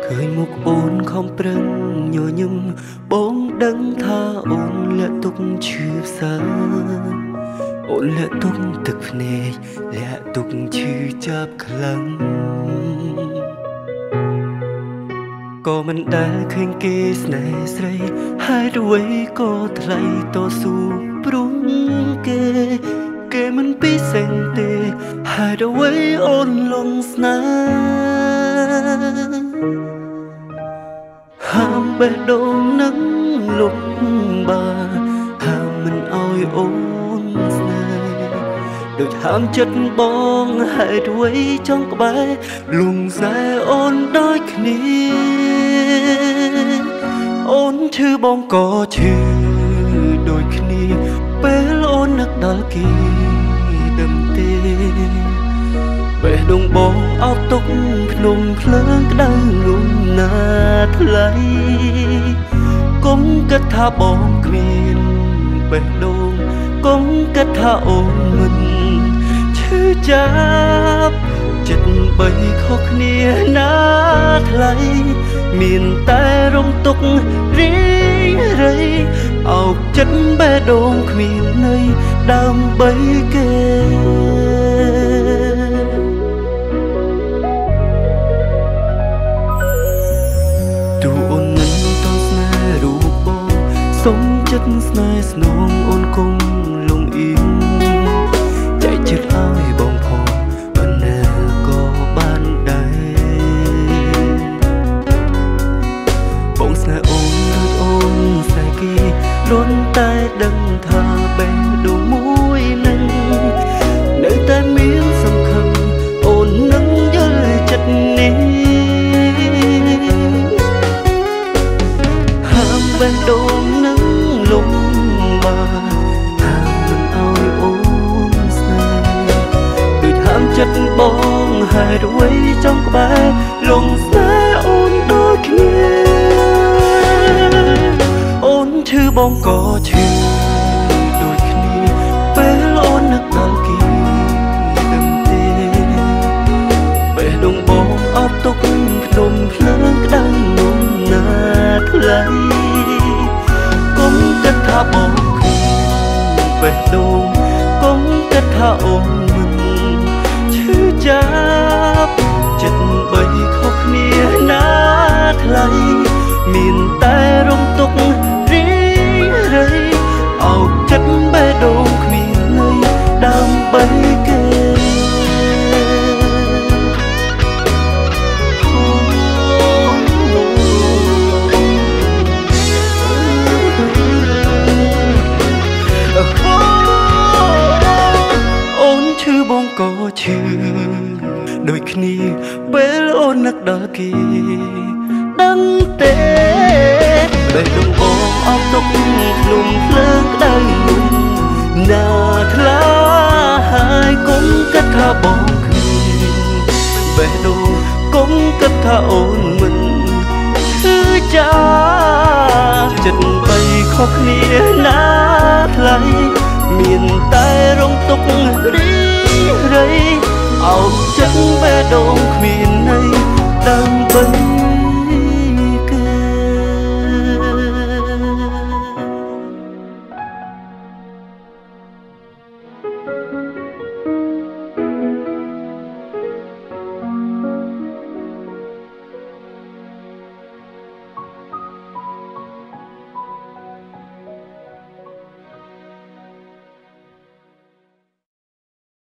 ឃើញមុខអូនខំប្រឹងញញឹមបងដឹងថាអូនលាក់ទុកឈឺផ្សាអូនលាក់ទុកទឹកភ្នែកលាក់ទុកឈឺចាប់ខ្លាំងក៏មិនដែលឃើញគេស្នេហ៍ស្រីហេតុអ្វីក៏ថ្លៃតស៊ូព្រោះគេមិនពិសេសទេហេតុអ្វីអូនលងស្នេហ៍ហាមបេះដូងនឹងលុបបាហាមមិនអោយអូនស្នេហ៍ដូចហាមចិត្តបងហេតុអ្វីចង់ក្បែរលងខ្សែអូនដូចគ្នាអូនឈឺបងក៏ឈឺដូចគ្នាពេលអូននឹកដល់គេដឹងទេបេះដូងបងអោបទុកភ្នំភ្លើងក្តៅងំណាថ្លៃកុំគិតថាបងគ្មានបេះដូងកុំគិតថាអូនមិនឈឺចាប់ចិត្តបីខុសគ្នាណាថ្លៃមានតែរំទុករីរៃអោបចិត្តបេះដូងគ្មានន័យដើម្បីគេទូអូនមិនតន់ស្នេហ៍រូបបងសុំចិត្តស្នេហ៍ស្នងអូនគង់លងអៀងចែកចិត្តឲ្យបងផងប៉ុណ្ណាក៏បានដែរបងស្នេហ៍អូនដូចអូនស្នេហ៍គេលន់តែដឹងថាបេះដូងមួយនឹងនៅតែមានសង្ឃឹមអូននឹងយល់ចិត្តនេះហាមបេះដូងនឹងលំបាហាមមិនអោយអូនស្នេហ៍ដូចហាមចិត្តបងហេតុអ្វីចង់ក្បែរលងស្នេហ៍អូនដូចគ្នាអូនឈឺបងក៏ឈឺដូចគ្នាពេលអូននឹកដល់គេដឹងទេបេះដូងបងអោបទុកភ្នំភ្លើងក្តៅងំណាថ្លៃកុំគិតថាបងគ្មានបេះដូងកុំគិតថាអូនមិនឈឺចាប់ចិត្តបីខុសគ្នាណាថ្លៃមានតែរំទុករីរៃអោបចិត្តបេះដូងគ្មានន័យដើម្បីគេអូនឈឺបងក៏ឈឺដូចគ្នាពេលអូននឹកដល់គេដឹងទេបេះដូងបងអោបទុកភ្នំភ្លើងក្តៅណាថ្លាហើយកុំគិតថាបងគ្មានបេះដូងកុំគិតថាអូនមិនឈឺចាប់ចិត្តបីខុសគ្នាណាថ្លៃមានតែរំទុករីរៃអោបចិត្តបេះដូងគ្មាន